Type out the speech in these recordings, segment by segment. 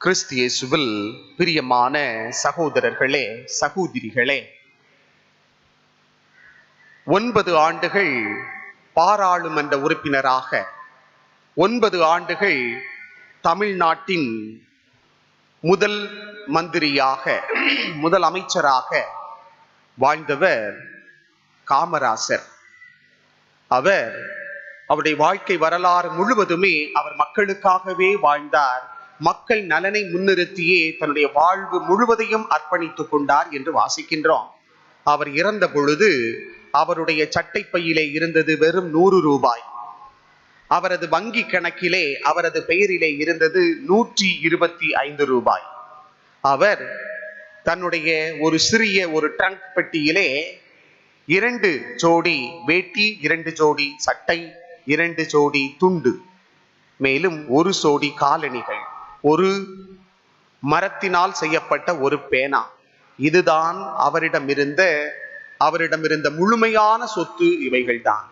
கிறிஸ்து இயேசுவில் பிரியமான சகோதரர்களே, சகோதரிகளே, 9 ஆண்டுகள் பாராளுமன்ற உறுப்பினராக, 9 ஆண்டுகள் தமிழ்நாட்டின் முதல் மந்திரியாக, முதல் அமைச்சராக வாழ்ந்தவர் காமராசர். அவருடைய வாழ்க்கை வரலாறு முழுவதுமே அவர் மக்களுக்காகவே வாழ்ந்தார். மக்கள் நலனை முன்னிறுத்தியே தன்னுடைய வாழ்வு முழுவதையும் அர்ப்பணித்துக் கொண்டார் என்று வாசிக்கின்றோம். அவர் இறந்த பொழுது அவருடைய சட்டைப்பையிலே இருந்தது வெறும் 100 ரூபாய். அவரது வங்கி கணக்கிலே அவரது பெயரிலே இருந்தது 125 ரூபாய். அவர் தன்னுடைய ஒரு சிறிய ட்ரங்க் பெட்டியிலே 2 ஜோடி வேட்டி, 2 ஜோடி சட்டை, 2 ஜோடி துண்டு, மேலும் 1 ஜோடி காலணிகள், ஒரு மரத்தினால் செய்யப்பட்ட ஒரு பேனா, இதுதான் அவரிடமிருந்த முழுமையான சொத்து. இவைகள்தான்.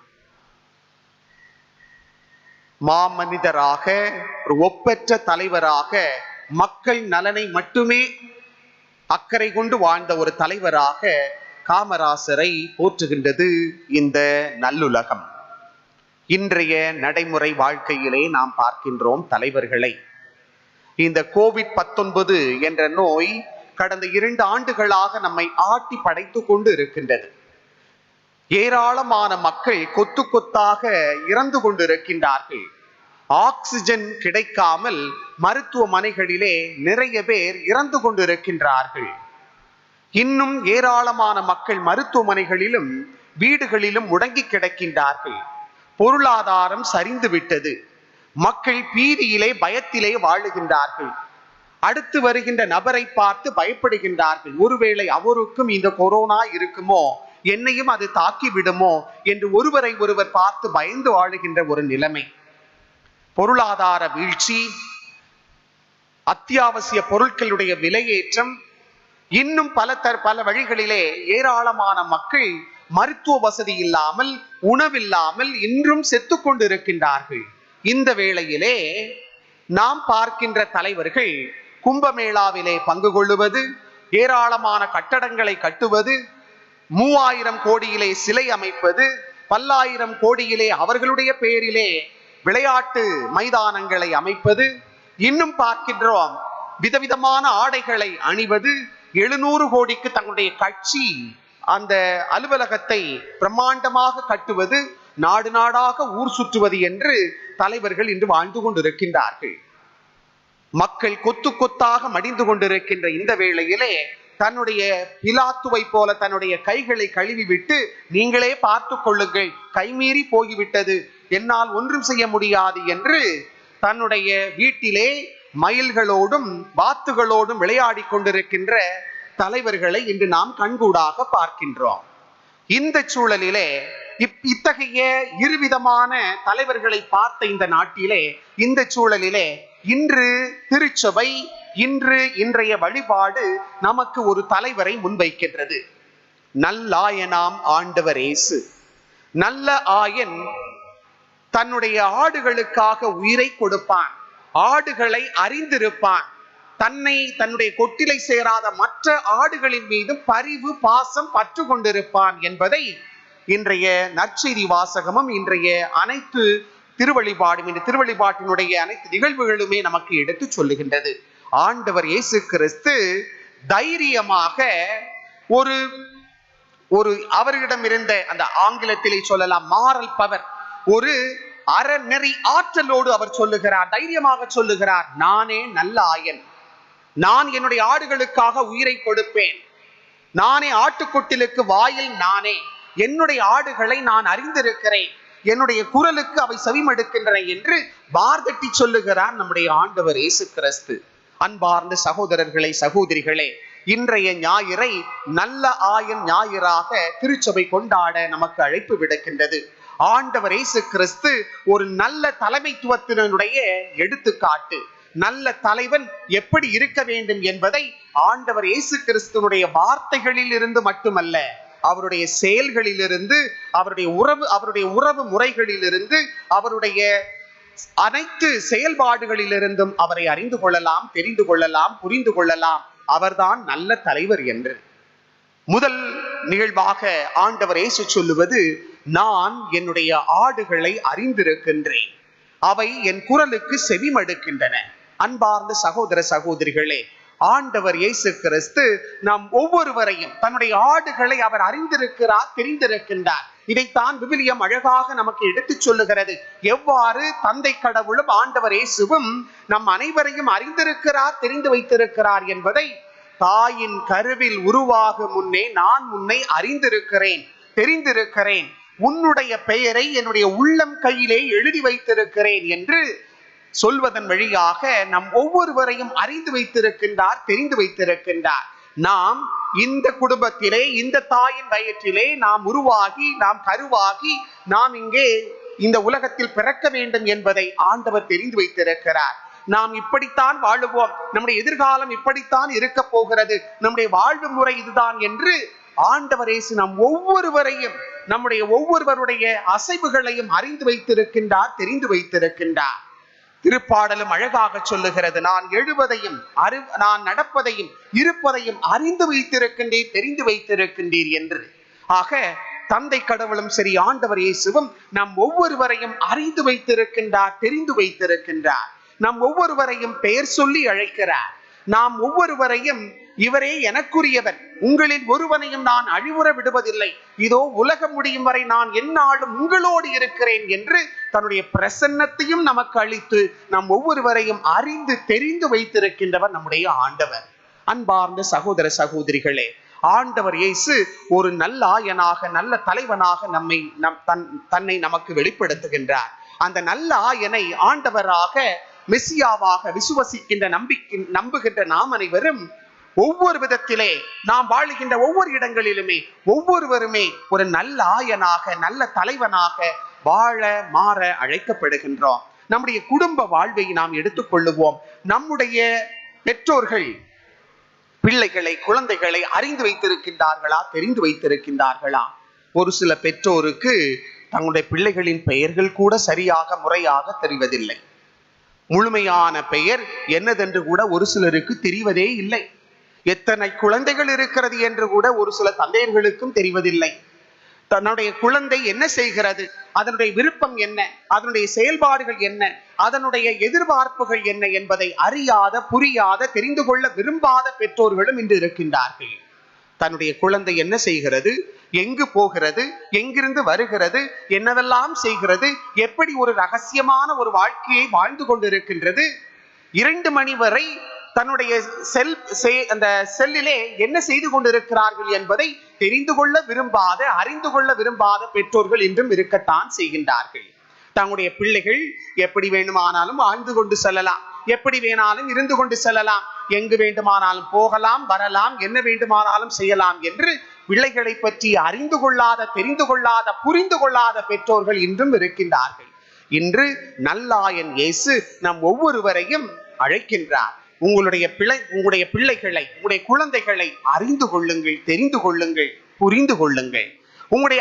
மாமனிதராக, ஒரு ஒப்பற்ற தலைவராக, மக்கள் நலனை மட்டுமே அக்கறை கொண்டு வாழ்ந்த ஒரு தலைவராக காமராசரை போற்றுகின்றது இந்த நல்லுலகம். இன்றைய நடைமுறை வாழ்க்கையிலே நாம் பார்க்கின்றோம் தலைவர்களை. இந்த கோவிட்-19 என்ற நோய் கடந்த 2 ஆண்டுகளாக நம்மை ஆட்டி படைத்துக் கொண்டு இருக்கின்றது. ஏராளமான மக்கள் கொத்து கொத்தாக இறந்து கொண்டிருக்கின்றார்கள். ஆக்சிஜன் கிடைக்காமல் மருத்துவமனைகளிலே நிறைய பேர் இறந்து கொண்டிருக்கின்றார்கள். இன்னும் ஏராளமான மக்கள் மருத்துவமனைகளிலும் வீடுகளிலும் முடங்கி கிடக்கின்றார்கள். பொருளாதாரம் சரிந்து விட்டது. மக்கள் பீதியிலே, பயத்திலே வாழுகின்றார்கள். அடுத்து வருகின்ற நபரை பார்த்து பயப்படுகின்றார்கள். ஒருவேளை அவருக்கும் இந்த கொரோனா இருக்குமோ, என்னையும் அது தாக்கி விடுமோ என்று ஒருவரை ஒருவர் பார்த்து பயந்து வாழுகின்ற ஒரு நிலைமை. பொருளாதார வீழ்ச்சி, அத்தியாவசிய பொருட்களுடைய விலையேற்றம், இன்னும் பல வழிகளிலே ஏராளமான மக்கள் மருத்துவ வசதி இல்லாமல், உணவில்லாமல் இன்றும் செத்துக் கொண்டிருக்கின்றார்கள். இந்த வேளையிலே நாம் பார்க்கின்ற தலைவர்கள் கும்பமேளாவிலே பங்கு கொள்ளுவது, ஏராளமான கட்டடங்களை கட்டுவது, 3000 கோடியிலே சிலை அமைப்பது, பல்லாயிரம் கோடியிலே அவர்களுடைய பெயரிலே விளையாட்டு மைதானங்களை அமைப்பது, இன்னும் பார்க்கின்றோம் விதவிதமான ஆடைகளை அணிவது, 700 கோடிக்கு தங்களுடைய கட்சி அந்த அலுவலகத்தை பிரம்மாண்டமாக கட்டுவது, நாடு நாடாக ஊர் சுற்றுவது என்று தலைவர்கள் இன்று வாழ்ந்து கொண்டிருக்கின்றார்கள். மக்கள் கொத்து கொத்தாக மடிந்து கொண்டிருக்கின்ற இந்த வேளையிலே தன்னுடைய பிலாத்துவை போல தன்னுடைய கைகளை கழுவிவிட்டு, நீங்களே பார்த்து கொள்ளுங்கள், கைமீறி போய்விட்டது, என்னால் ஒன்றும் செய்ய முடியாது என்று தன்னுடைய வீட்டிலே மயில்களோடும் வாத்துகளோடும் விளையாடி கொண்டிருக்கின்ற தலைவர்களை இன்று நாம் கண்கூடாக பார்க்கின்றோம். இந்த சூழலிலே இத்தகைய இருவிதமான தலைவர்களை பார்த்த இந்த நாட்டிலே, இந்த சூழலிலே இன்று திருச்சபை, இன்றைய வழிபாடு நமக்கு ஒரு தலைவரை முன்வைக்கின்றது. நல்லாயனாம் ஆண்டவர் இயேசு. நல்ல ஆயன் தன்னுடைய ஆடுகளுக்காக உயிரை கொடுப்பான். ஆடுகளை அறிந்திருப்பான். தன்னுடைய கொட்டிலை சேராத மற்ற ஆடுகளின் மீது பரிவு, பாசம், பற்று கொண்டிருப்பான் என்பதை இன்றைய நற்செய்தி வாசகமும் இன்றைய அனைத்து திருவழிபாடும், இந்த திருவழிபாட்டினுடைய அனைத்து நிகழ்வுகளுமே நமக்கு எடுத்து சொல்லுகின்றது. ஆண்டவர் இயேசு கிறிஸ்து தைரியமாக ஒரு அவரிடம் இருந்த அந்த ஆங்கிலத்திலே சொல்லலாம் மாரல் பவர், ஒரு அறநெறி ஆற்றலோடு அவர் சொல்லுகிறார், தைரியமாக சொல்லுகிறார், நானே நல்ல ஆயன், நான் என்னுடைய ஆடுகளுக்காக உயிரை கொடுப்பேன், நானே ஆட்டுக்கொட்டிலுக்கு வாயில், நானே என்னுடைய ஆடுகளை நான் அறிந்திருக்கிறேன், என்னுடைய குரலுக்கு அவை செவிமடுக்கின்றன என்று வார்த்தட்டி சொல்லுகிறார் நம்முடைய ஆண்டவர் இயேசு கிறிஸ்து. அன்பார்ந்த சகோதரர்களே, சகோதரிகளே, இன்றைய ஞாயிறை நல்ல ஆயன் ஞாயிறாக திருச்சபை கொண்டாட நமக்கு அழைப்பு விடுக்கின்றது. ஆண்டவர் இயேசு கிறிஸ்து ஒரு நல்ல தலைமைத்துவத்தினுடைய எடுத்துக்காட்டு. நல்ல தலைவன் எப்படி இருக்க வேண்டும் என்பதை ஆண்டவர் இயேசு கிறிஸ்துனுடைய வார்த்தைகளில் இருந்து மட்டுமல்ல, அவருடைய செயல்களிலிருந்து, அவருடைய உறவு முறைகளிலிருந்து, அவருடைய அனைத்து செயல்பாடுகளிலிருந்தும் அவரை அறிந்து கொள்ளலாம், தெரிந்து கொள்ளலாம், புரிந்து கொள்ளலாம். அவர்தான் நல்ல தலைவர் என்று. முதல் நிகழ்வாக ஆண்டவர் இயேசு சொல்லுவது, நான் என்னுடைய ஆடுகளை அறிந்திருக்கின்றேன், அவை என் குரலுக்கு செவிமடுக்கின்றன. அன்பார்ந்த சகோதர சகோதரிகளே, ஆண்டவர் இயேசு கிறிஸ்து நம் ஒவ்வொருவரையும் தன்னுடைய ஆடுகளை அவர் அறிந்திருக்கிறார், தெரிந்திருக்கின்றார். இதைத்தான் விவிலியம் அழகாக நமக்கு எடுத்துச் சொல்லுகிறது. எவ்வாறு தந்தை கடவுளும் ஆண்டவர் இயேசுவும் நம் அனைவரையும் அறிந்திருக்கிறார், தெரிந்து வைத்திருக்கிறார் என்பதை தாயின் கருவில் உருவாகும் முன்னே நான் உன்னை அறிந்திருக்கிறேன், தெரிந்திருக்கிறேன், உன்னுடைய பெயரை என்னுடைய உள்ளம் கையிலே எழுதி வைத்திருக்கிறேன் என்று சொல்வதன் வழியாக நம் ஒவ்வொருவரையும் அறிந்து வைத்திருக்கின்றார், தெரிந்து வைத்திருக்கின்றார். நாம் இந்த குடும்பத்திலே, இந்த தாயின் வயிற்றிலே நாம் உருவாகி, நாம் கருவாகி, நாம் இங்கே இந்த உலகத்தில் பிறக்க வேண்டும் என்பதை ஆண்டவர் தெரிந்து வைத்திருக்கிறார். நாம் இப்படித்தான் வாழுவோம், நம்முடைய எதிர்காலம் இப்படித்தான் இருக்க போகிறது, நம்முடைய வாழ்வு முறை இதுதான் என்று ஆண்டவர் இயேசு நம் ஒவ்வொருவரையும், நம்முடைய ஒவ்வொருவருடைய அசைவுகளையும் அறிந்து வைத்திருக்கின்றார், தெரிந்து வைத்திருக்கின்றார். திருப்பாடலும் அழகாக சொல்லுகிறது, நான் எழுவதையும் நான் நடப்பதையும் இருப்பதையும் அறிந்து வைத்திருக்கின்றேன், தெரிந்து வைத்திருக்கின்றீர் என்று. ஆக தந்தை கடவுளும் சரி, ஆண்டவர் இயேசுவும் நம் ஒவ்வொருவரையும் அறிந்து வைத்திருக்கின்றார், தெரிந்து வைத்திருக்கின்றார். நம் ஒவ்வொருவரையும் பெயர் சொல்லி அழைக்கிறார். நாம் ஒவ்வொருவரையும் இவரே எனக்குரியவர், உங்களில் ஒருவனையும் நான் அழிவுற விடுவதில்லை, இதோ உலகம் முடியும் வரை நான் எந்நாளும் உங்களோடு இருக்கிறேன் என்று தன்னுடைய பிரசன்னத்தையும் நமக்கு அளித்து நம் ஒவ்வொருவரையும் அறிந்து தெரிந்து வைத்திருக்கின்றவர் நம்முடைய ஆண்டவர். அன்பார்ந்த சகோதர சகோதரிகளே, ஆண்டவர் இயேசு ஒரு நல்ல ஆயனாக, நல்ல தலைவனாக தன்னை நமக்கு வெளிப்படுத்துகின்றார். அந்த நல்ல ஆயனை ஆண்டவராக, மெசியாவாக விசுவசிக்கின்ற நம்புகின்ற நாம் அனைவரும் ஒவ்வொரு விதத்திலே, நாம் வாழுகின்ற ஒவ்வொரு இடங்களிலுமே ஒவ்வொருவருமே ஒரு நல்ல ஆயனாக, நல்ல தலைவனாக வாழ மாற அழைக்கப்படுகின்றோம். நம்முடைய குடும்ப வாழ்வை நாம் எடுத்துக்கொள்ளுவோம். நம்முடைய பெற்றோர்கள் பிள்ளைகளை, குழந்தைகளை அறிந்து வைத்திருக்கின்றார்களா, தெரிந்து வைத்திருக்கின்றார்களா? ஒரு சில பெற்றோருக்கு தங்களுடைய பிள்ளைகளின் பெயர்கள் கூட சரியாக, முறையாக தெரிவதில்லை. முழுமையான பெயர் என்னதென்று கூட ஒரு சிலருக்கு தெரிவதே இல்லை. எத்தனை குழந்தைகள் இருக்கிறது என்று கூட ஒரு சில தந்தையர்களுக்கும் தெரிவதில்லை. தன்னுடைய குழந்தை என்ன செய்கிறது, அதனுடைய விருப்பம் என்ன, அதனுடைய செயல்பாடுகள் என்ன, அதனுடைய எதிர்பார்ப்புகள் என்ன என்பதை அறியாத, புரியாத, தெரிந்து கொள்ள விரும்பாத பெற்றோர்களும் இன்று இருக்கின்றார்கள். தன்னுடைய குழந்தை என்ன செய்கிறது, எங்கு போகிறது, எங்கிருந்து வருகிறது, என்னவெல்லாம் செய்கிறது, எப்படி ஒரு ரகசியமான ஒரு வாழ்க்கையை வாழ்ந்து கொண்டிருக்கின்றது, 2 மணி வரை தன்னுடைய அந்த செல்லிலே என்ன செய்து கொண்டிருக்கிறார்கள் என்பதை தெரிந்து கொள்ள விரும்பாத, அறிந்து கொள்ள விரும்பாத பெற்றோர்கள் இன்றும் இருக்கத்தான் செய்கின்றார்கள். தங்களுடைய பிள்ளைகள் எப்படி வேண்டுமானாலும் வாழ்ந்து கொண்டு செல்லலாம், எப்படி வேணாலும் இருந்து கொண்டு செல்லலாம், எங்கு வேண்டுமானாலும் போகலாம், வரலாம், என்ன வேண்டுமானாலும் செய்யலாம் என்று பிள்ளைகளை பற்றி அறிந்து கொள்ளாத, தெரிந்து கொள்ளாத, புரிந்து கொள்ளாத பெற்றோர்கள் இன்றும் இருக்கின்றார்கள். இன்று நல்லாயன் இயேசு நம் ஒவ்வொருவரையும் அழைக்கின்றார். உங்களுடைய பிள்ளைகளை, உங்களுடைய குழந்தைகளை அறிந்து கொள்ளுங்கள், தெரிந்து கொள்ளுங்கள், புரிந்து கொள்ளுங்கள்.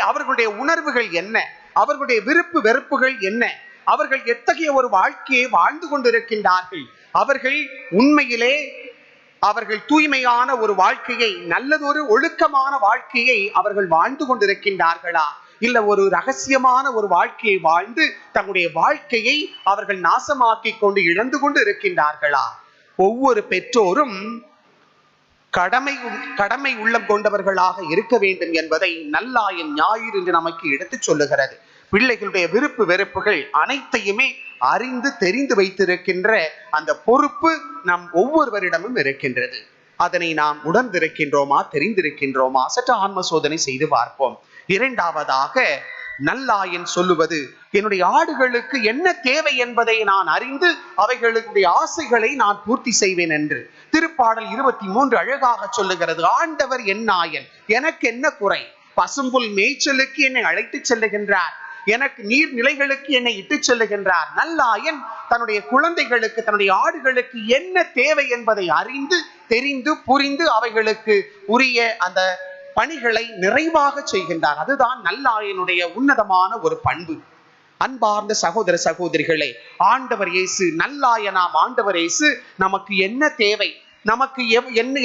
அவர்களுடைய உணர்வுகள் என்ன, அவர்களுடைய விருப்பு வெறுப்புகள் என்ன, அவர்கள் எத்தகைய ஒரு வாழ்க்கையை வாழ்ந்து கொண்டிருக்கின்றார்கள், அவர்கள் உண்மையிலே அவர்கள் தூய்மையான ஒரு வாழ்க்கையை, நல்லதொரு ஒழுக்கமான வாழ்க்கையை அவர்கள் வாழ்ந்து கொண்டிருக்கின்றார்களா, இல்ல ஒரு ரகசியமான ஒரு வாழ்க்கையை வாழ்ந்து தங்களுடைய வாழ்க்கையை அவர்கள் நாசமாக்கி கொண்டு இழந்து கொண்டு இருக்கின்றார்களா? ஒவ்வொரு பெற்றோரும் கடமை உள்ளம் கொண்டவர்களாக இருக்க வேண்டும் என்பதை நல்லாயன் ஞாயிறு என்று நமக்கு எடுத்து சொல்லுகிறது. பிள்ளைகளுடைய விருப்பு வெறுப்புகள் அனைத்தையுமே அறிந்து தெரிந்து வைத்திருக்கின்ற அந்த பொறுப்பு நம் ஒவ்வொருவரிடமும் இருக்கின்றது. அதனை நாம் உணர்ந்திருக்கின்றோமா, தெரிந்திருக்கின்றோமா? சற்று ஆன்ம சோதனை செய்து பார்ப்போம். இரண்டாவதாக நல்லாயன் சொல்லுவது, என்னுடைய ஆடுகளுக்கு என்ன தேவை என்பதை நான் அறிந்து அவைகளுடைய ஆசைகளை நான் பூர்த்தி செய்வேன் என்று திருப்பாடல் 23 அழகாக சொல்லுகிறது. ஆண்டவர் என் நாயன், எனக்கு என்ன குறை? பசும்புல் மேய்ச்சலுக்கு என்னை அழைத்து செல்லுகின்றார், எனக்கு நீர்நிலைகளுக்கு என்னை இட்டு செல்லுகின்றார். நல்லாயன் தன்னுடைய குழந்தைகளுக்கு, தன்னுடைய ஆடுகளுக்கு என்ன தேவை என்பதை அறிந்து, தெரிந்து, புரிந்து அவைகளுக்கு உரிய அந்த பணிகளை நிறைவாக செய்கின்றார். அதுதான் நல்லாயனுடைய உன்னதமான ஒரு பண்பு. அன்பார்ந்த சகோதர சகோதரிகளே, ஆண்டவர் இயேசு நல்லாயனாம் ஆண்டவர் இயேசு நமக்கு என்ன தேவை, நமக்கு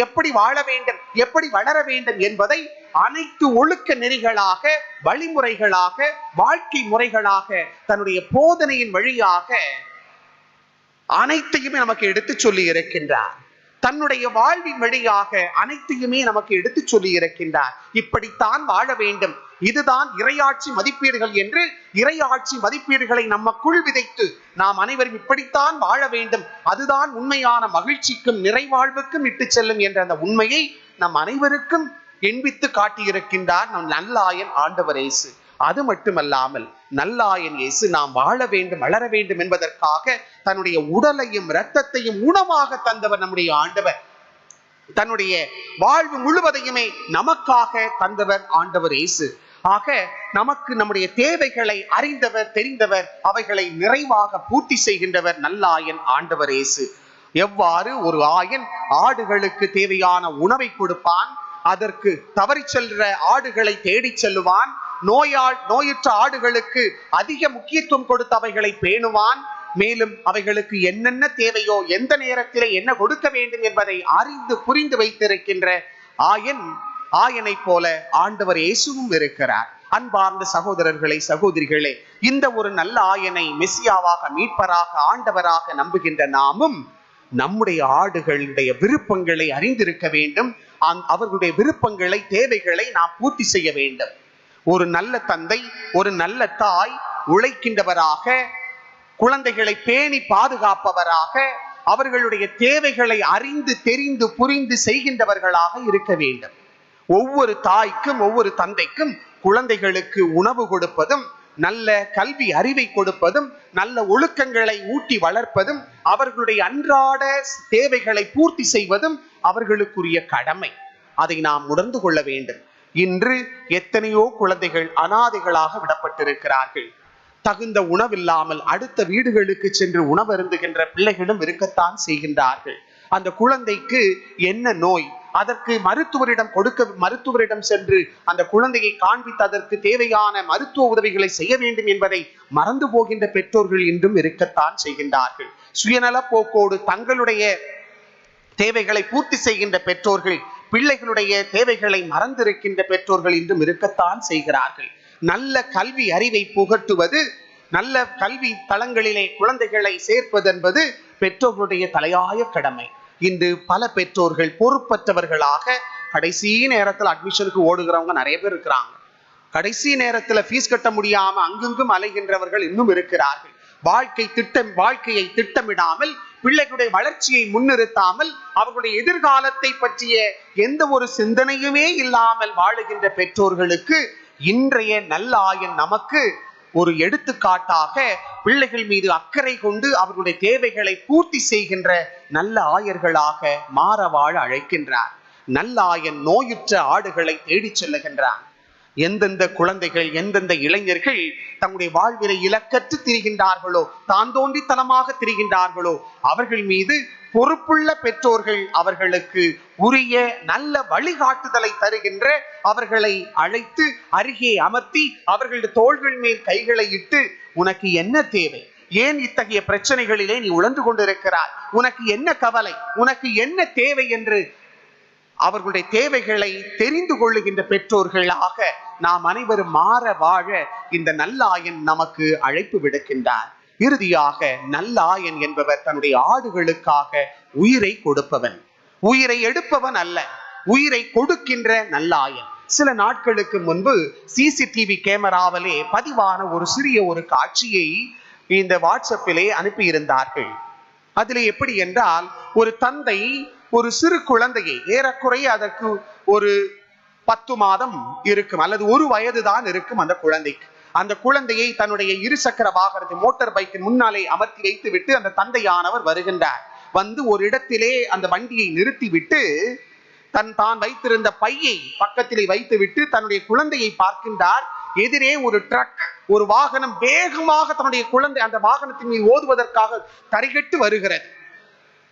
எப்படி வாழ வேண்டும், எப்படி வளர வேண்டும் என்பதை அனைத்து ஒழுக்க நெறிகளாக, வழிமுறைகளாக, வாழ்க்கை முறைகளாக, தன்னுடைய போதனையின் வழியாக அனைத்தையுமே நமக்கு எடுத்து சொல்லி இருக்கின்றார். தன்னுடைய வாழ்வின் வழியாக அனைத்தையுமே நமக்கு எடுத்து சொல்லி இருக்கின்றார். இப்படித்தான் வாழ வேண்டும், இதுதான் இறையாட்சி மதிப்பீடுகள் என்று இறையாட்சி மதிப்பீடுகளை நமக்குள் விதைத்து நாம் அனைவரும் இப்படித்தான் வாழ வேண்டும், அதுதான் உண்மையான மகிழ்ச்சிக்கும் நிறைவாழ்வுக்கும் இட்டு செல்லும் என்ற அந்த உண்மையை நம் அனைவருக்கும் எண்பித்து காட்டியிருக்கின்றார் நம் நல்லாயன் ஆண்டவர் இயேசு. அது மட்டுமல்லாமல் நல்லாயன் இயேசு நாம் வாழ வேண்டும், வளர வேண்டும் என்பதற்காக தன்னுடைய உடலையும் இரத்தத்தையும் உணவாக தந்தவர் நம்முடைய ஆண்டவர். தன்னுடைய வாழ்வு முழுவதையுமே நமக்காக தந்தவர் ஆண்டவர் இயேசு. ஆக நமக்கு நம்முடைய தேவைகளை அறிந்தவர், தெரிந்தவர், அவைகளை நிறைவாக பூர்த்தி செய்கின்றவர் நல்லாயன் ஆண்டவர் இயேசு. எவ்வாறு ஒரு ஆயன் ஆடுகளுக்கு தேவையான உணவை கொடுப்பான், அதற்கு தவறி செல்ற ஆடுகளை தேடி செல்லுவான், நோயுற்ற ஆடுகளுக்கு அதிக முக்கியத்துவம் கொடுத்து அவைகளை பேணுவான், மேலும் அவைகளுக்கு என்னென்ன தேவையோ எந்த நேரத்திலே என்ன கொடுக்க வேண்டும் என்பதை அறிந்து புரிந்து வைத்திருக்கின்ற ஆயனை போல ஆண்டவர் இயேசுவும் இருக்கிறார். அன்பார்ந்த சகோதரர்களே, சகோதரிகளே, இந்த ஒரு நல்ல ஆயனை மெசியாவாக, மீட்பராக, ஆண்டவராக நம்புகின்ற நாமும் நம்முடைய ஆடுகளுடைய விருப்பங்களை அறிந்திருக்க வேண்டும். அவர்களுடைய விருப்பங்களை, தேவைகளை நாம் பூர்த்தி செய்ய வேண்டும். ஒரு நல்ல தந்தை, ஒரு நல்ல தாய் உழைக்கின்றவராக, குழந்தைகளை பேணி பாதுகாப்பவராக, அவர்களுடைய தேவைகளை அறிந்து தெரிந்து புரிந்து செய்கின்றவர்களாக இருக்க வேண்டும். ஒவ்வொரு தாய்க்கும் ஒவ்வொரு தந்தைக்கும் குழந்தைகளுக்கு உணவு கொடுப்பதும், நல்ல கல்வி அறிவை கொடுப்பதும், நல்ல ஒழுக்கங்களை ஊட்டி வளர்ப்பதும், அவர்களுடைய அன்றாட தேவைகளை பூர்த்தி செய்வதும் அவர்களுக்குரிய கடமை. அதை நாம் உணர்ந்து கொள்ள வேண்டும். இன்று எத்தனையோ குழந்தைகள் அனாதைகளாக விடப்பட்டிருக்கிறார்கள். தகுந்த உணவில்லாமல் அடுத்த வீடுகளுக்கு சென்று உணவருந்துகின்ற பிள்ளைகளும் இருக்கத்தான் செய்கின்றார்கள். அந்த குழந்தைக்கு என்ன நோய், அதற்கு மருத்துவரிடம் சென்று அந்த குழந்தையை காண்பித்து அதற்கு தேவையான மருத்துவ உதவிகளை செய்ய வேண்டும் என்பதை மறந்து போகின்ற பெற்றோர்கள் இன்றும் இருக்கத்தான் செய்கின்றார்கள். சுயநல போக்கோடு தங்களுடைய தேவைகளை பூர்த்தி செய்கின்ற பெற்றோர்கள், பிள்ளைகளுடைய தேவைகளை மறந்திருக்கின்ற பெற்றோர்கள் இன்றும் இருக்கத்தான் செய்கிறார்கள். நல்ல கல்வி அறிவை புகட்டுவது, நல்ல கல்வி தளங்களிலே குழந்தைகளை சேர்ப்பது என்பது பெற்றோர்களுடைய தலையாய கடமை. இன்று பல பெற்றோர்கள் பொறுப்பற்றவர்களாக கடைசி நேரத்தில் அட்மிஷனுக்கு ஓடுகிறவங்க நிறைய பேர் இருக்கிறாங்க. கடைசி நேரத்தில் ஃபீஸ் கட்ட முடியாம அங்குங்கும் அலைகின்றவர்கள் இன்னும் இருக்கிறார்கள். வாழ்க்கையை திட்டமிடாமல், பிள்ளைகளுடைய வளர்ச்சியை முன்னிறுத்தாமல், அவர்களுடைய எதிர்காலத்தை பற்றிய எந்த ஒரு சிந்தனையுமே இல்லாமல் வாழுகின்ற பெற்றோர்களுக்கு இன்றைய நல்ல ஆயன் நமக்கு ஒரு எடுத்துக்காட்டாக பிள்ளைகள் மீது அக்கறை கொண்டு அவர்களுடைய தேவைகளை பூர்த்தி செய்கின்ற நல்ல ஆயர்களாக மாற வாழ அழைக்கின்றார். நல்ல ஆயன் நோயுற்ற ஆடுகளை தேடி செல்லுகின்றான். எந்தெந்த குழந்தைகள், எந்தெந்த இளைஞர்கள் தங்களுடைய வாழ்விலை இலக்கற்று திரிகின்றார்களோ, தான் தோன்றித்தனமாக திரிகின்றார்களோ, அவர்கள் மீது பொறுப்புள்ள பெற்றோர்கள் அவர்களுக்கு உரிய நல்ல வழிகாட்டுதலை தருகின்ற, அவர்களை அழைத்து அருகே அமர்த்தி அவர்களுடைய தோள்கள் மேல் கைகளை இட்டு, உனக்கு என்ன தேவை, ஏன் இத்தகைய பிரச்சனைகளிலே நீ உழந்து கொண்டிருக்கிறாய், உனக்கு என்ன கவலை, உனக்கு என்ன தேவை என்று அவர்களுடைய தேவைகளை தெரிந்து கொள்ளுகின்ற பெற்றோர்களாக நாம் அனைவரும் மாற வாழ இந்த நல்ல ஆயன் நமக்கு அழைப்பு விடுக்கின்றார். இறுதியாக நல்ல ஆயன் என்பவர் தன்னுடைய ஆடுகளுக்காக உயிரை கொடுப்பவன், உயிரை எடுப்பவன் அல்ல, உயிரை கொடுக்கின்ற நல்ல ஆயன். சில நாட்களுக்கு முன்பு சிசிடிவி கேமராவிலே பதிவான ஒரு சிறிய ஒரு காட்சியை இந்த வாட்ஸ்அப்பிலே அனுப்பியிருந்தார்கள். அதில் எப்படி என்றால், ஒரு தந்தை ஒரு சிறு குழந்தையை, ஏறக்குறைய அதற்கு ஒரு 10 மாதம் இருக்கும் அல்லது 1 வயதுதான் இருக்கும் அந்த குழந்தைக்கு, அந்த குழந்தையை தன்னுடைய இருசக்கர வாகனத்தை, மோட்டார் பைக்கின் முன்னாலே அமர்த்தி வைத்து விட்டு அந்த தந்தையானவர் வருகின்றார். வந்து ஒரு இடத்திலே அந்த வண்டியை நிறுத்திவிட்டு தான் வைத்திருந்த பையை பக்கத்திலே வைத்து விட்டு தன்னுடைய குழந்தையை பார்க்கின்றார். எதிரே ஒரு ட்ரக், ஒரு வாகனம் வேகமாக தன்னுடைய குழந்தை அந்த வாகனத்தின் மீது ஓதுவதற்காக தரிகட்டு வருகிறது.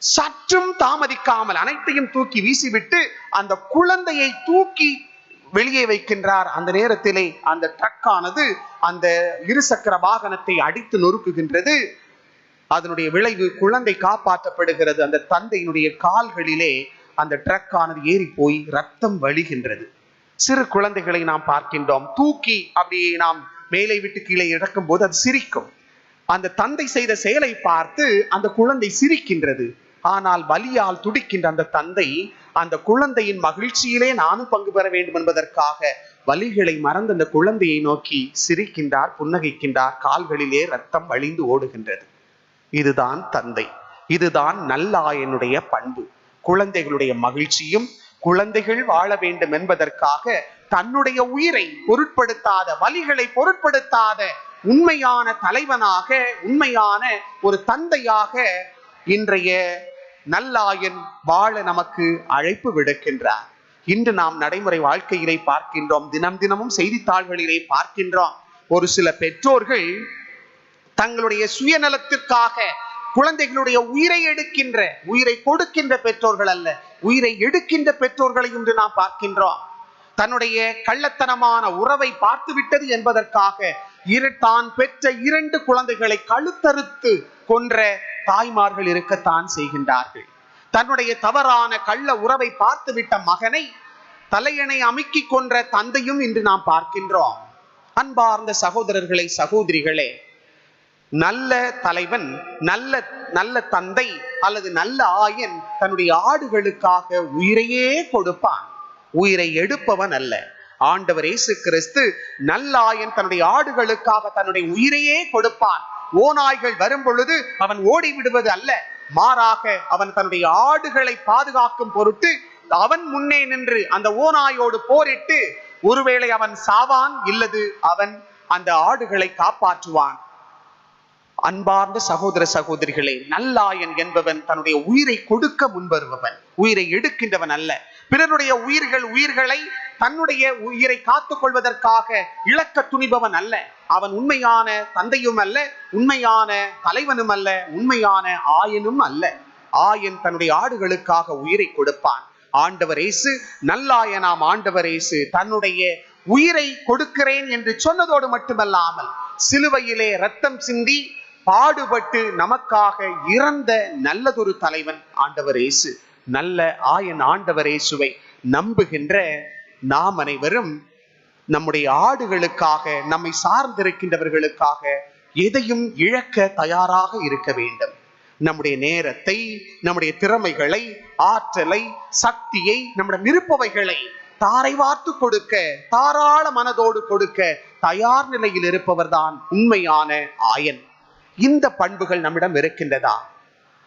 சற்றும் தாமதிக்காமல் அனைத்தையும் தூக்கி வீசிவிட்டு அந்த குழந்தையை தூக்கி வெளியே வைக்கின்றார். அந்த நேரத்திலே அந்த ட்ரக்கானது அந்த இருசக்கர வாகனத்தை அடித்து நொறுக்குகின்றது. அதனுடைய விளைவு குழந்தை காப்பாற்றப்படுகிறது. அந்த தந்தையினுடைய கால்களிலே அந்த ட்ரக்கானது ஏறி போய் ரத்தம் வழிகின்றது. சிறு குழந்தைகளை நாம் பார்க்கின்றோம். தூக்கி அப்படியே நாம் மேலே விட்டு கீழே இறக்கும் போது அது சிரிக்கும். அந்த தந்தை செய்த செயலை பார்த்து அந்த குழந்தை சிரிக்கின்றது. ஆனால் வலியால் துடிக்கின்ற அந்த தந்தை அந்த குழந்தையின் மகிழ்ச்சியிலே நானும் பங்கு பெற வேண்டும் என்பதற்காக வலிகளை மறந்து அந்த குழந்தையை நோக்கி சிரிக்கின்றார், புன்னகைக்கின்றார். கால்களிலே ரத்தம் வழிந்து ஓடுகின்றது. இதுதான் தந்தை, இதுதான் நல்லாயனுடைய பண்பு. குழந்தைகளுடைய மகிழ்ச்சியும் குழந்தைகள் வாழ வேண்டும் என்பதற்காக தன்னுடைய உயிரை பொருட்படுத்தாத, வலிகளை பொருட்படுத்தாத உண்மையான தலைவனாக, உண்மையான ஒரு தந்தையாக இன்றைய நல்லாயன் வாழ நமக்கு அழைப்பு விடுக்கின்றார். இன்று நாம் நடைமுறை வாழ்க்கையிலே பார்க்கின்றோம், தினம் தினமும் செய்தித்தாள்களிலே பார்க்கின்றோம். ஒரு சில பெற்றோர்கள் தங்களுடைய சுயநலத்திற்காக குழந்தைகளுடைய உயிரை எடுக்கின்ற, உயிரை கொடுக்கின்ற பெற்றோர்கள் அல்ல, உயிரை எடுக்கின்ற பெற்றோர்களை இன்று நாம் பார்க்கின்றோம். தன்னுடைய கள்ளத்தனமான உறவை பார்த்து விட்டது என்பதற்காக தான் பெற்ற 2 குழந்தைகளை கழுத்தறுத்து கொன்ற தாய்மார்கள் இருக்கத்தான் செய்கின்றார்கள். தன்னுடைய தவறான கள்ள உறவை பார்த்துவிட்ட மகனை தலையணை அமுக்கி கொன்ற தந்தையும் இன்று நாம் பார்க்கின்றோம். அன்பார்ந்த சகோதரர்களே, சகோதரிகளே, நல்ல தலைவன், நல்ல தந்தை அல்லது நல்ல ஆயன் தன்னுடைய ஆடுகளுக்காக உயிரையே கொடுப்பான், உயிரை எடுப்பவன் அல்ல. ஆண்டவர் இயேசு கிறிஸ்து நல்ல ஆயன், தன்னுடைய ஆடுகளுக்காக தன்னுடைய உயிரையே கொடுப்பான். ஓநாய்கள் வரும் பொழுது அவன் ஓடி விடுவது அல்ல, மாறாக அவன் தன்னுடைய ஆடுகளை பாதுகாக்கும் பொருட்டு அவன் முன்னே நின்று அந்த ஓநாயோடு போரிட்டு ஒருவேளை அவன் சாவான், இல்லது அவன் அந்த ஆடுகளை காப்பாற்றுவான். அன்பார்ந்த சகோதர சகோதரிகளே, நல்லாயன் என்பவன் தன்னுடைய உயிரை கொடுக்க முன்வருபவன், உயிரை எடுக்கின்றவன் அல்ல. பிறருடைய உயிர்களை தன்னுடைய உயிரை காத்துக் கொள்வதற்காக இழக்க துணிபவன் அல்ல. அவன் உண்மையான தந்தையும் அல்ல, உண்மையான தலைவனும் அல்ல, உண்மையான ஆயனும் அல்ல. ஆயன் தன்னுடைய ஆடுகளுக்காக உயிரை கொடுப்பான். ஆண்டவர் இயேசு, நல்லாயனாம் ஆண்டவர் இயேசு தன்னுடைய உயிரை கொடுக்கிறேன் என்று சொன்னதோடு மட்டுமல்லாமல் சிலுவையிலே ரத்தம் சிந்தி பாடுபட்டு நமக்காக இறந்த நல்லதொரு தலைவன் ஆண்டவர் இயேசு. நல்ல ஆயன் ஆண்டவர் இயேசுவை நம்புகின்ற நாம் அனைவரும் நம்முடைய ஆடுகளுக்காக, நம்மை சார்ந்திருக்கின்றவர்களுக்காக எதையும் இழக்க தயாராக இருக்க வேண்டும். நம்முடைய நேரத்தை, நம்முடைய திறமைகளை, ஆற்றலை, சக்தியை, நம்முடைய விருப்பவைகளை தாரை வார்த்து கொடுக்க, தாராள மனதோடு கொடுக்க தயார் நிலையில் இருப்பவர் தான் உண்மையான ஆயன். இந்த பண்புகள் நம்மிடம் இருக்கின்றதா?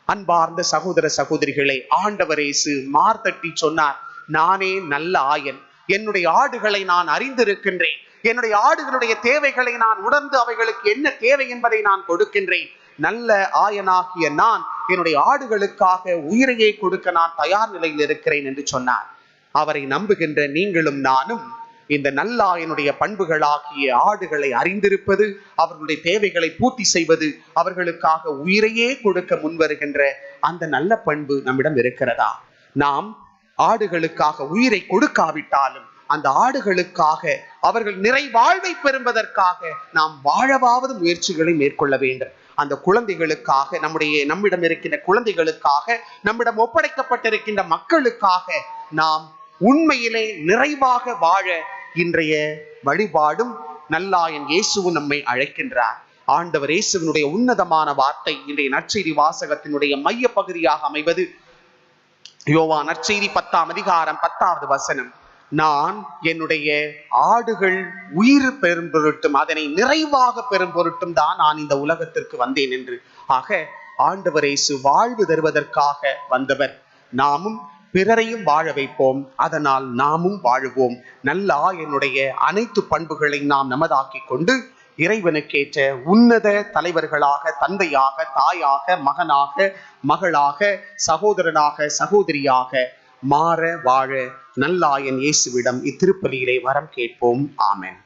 அன்பார்ந்த சகோதர சகோதரிகளே, ஆண்டவர் இயேசு மார்த்தட்டி சொன்னார், நானே நல்ல ஆயன், என்னுடைய ஆடுகளை நான் அறிந்திருக்கின்றேன், என்னுடைய ஆடுகளுடைய தேவைகளை நான் உணர்ந்து அவைகளுக்கு என்ன தேவை என்பதை நான் கொடுக்கின்றேன். நல்ல ஆயனாகிய நான் என்னுடைய ஆடுகளுக்காக உயிரையே கொடுக்க நான் தயார் நிலையில் இருக்கிறேன் என்று சொன்னார். அவரை நம்புகின்ற நீங்களும் நானும் இந்த நல்ல ஆயனுடைய பண்புகளாகிய ஆடுகளை அறிந்திருப்பது, அவர்களுடைய தேவைகளை பூர்த்தி செய்வது, அவர்களுக்காக உயிரையே கொடுக்க முன்வருகின்ற அந்த நல்ல பண்பு நம்மிடம் இருக்கிறதா? நாம் ஆடுகளுக்காக உயிரை கொடுக்காவிட்டாலும் அந்த ஆடுகளுக்காக அவர்கள் நிறைவாழ்வை பெறுவதற்காக நாம் வாழவாவது முயற்சிகளை மேற்கொள்ள வேண்டும். அந்த குழந்தைகளுக்காக, நம்மிடம் இருக்கின்ற குழந்தைகளுக்காக, நம்மிடம் ஒப்படைக்கப்பட்டிருக்கின்ற மக்களுக்காக நாம் உண்மையிலே நிறைவாக வாழ இன்றைய வழிபாடும் நல்லாயன் இயேசுவும் நம்மை அழைக்கின்றார். ஆண்டவர் இயேசுவினுடைய உன்னதமான வார்த்தை இன்றைய நற்செய்தி வாசகத்தினுடைய மைய பகுதியாக அமைவது யோவான் நற்செய்தி 10ஆம் அதிகாரம் 10வது வசனம். நான் என்னுடைய ஆடுகள் உயிர் பெறும் பொருட்டும், அதனை நிறைவாக பெறும் பொருட்டும் தான் நான் இந்த உலகத்திற்கு வந்தேன் என்று. ஆக ஆண்டவர் இயேசு வாழ்வு தருவதற்காக வந்தவர். நாமும் பிறரையும் வாழ வைப்போம், அதனால் நாமும் வாழுவோம். நல்ல ஆயனுடைய அனைத்து பண்புகளை நாம் நமதாக்கி கொண்டு இறைவனுக்கேற்ற உன்னத தலைவர்களாக, தந்தையாக, தாயாக, மகனாக, மகளாக, சகோதரனாக, சகோதரியாக மாற வாழ நல்லாயன் இயேசுவிடம் இத்திருப்பலியிலே வரம் கேட்போம். ஆமென்.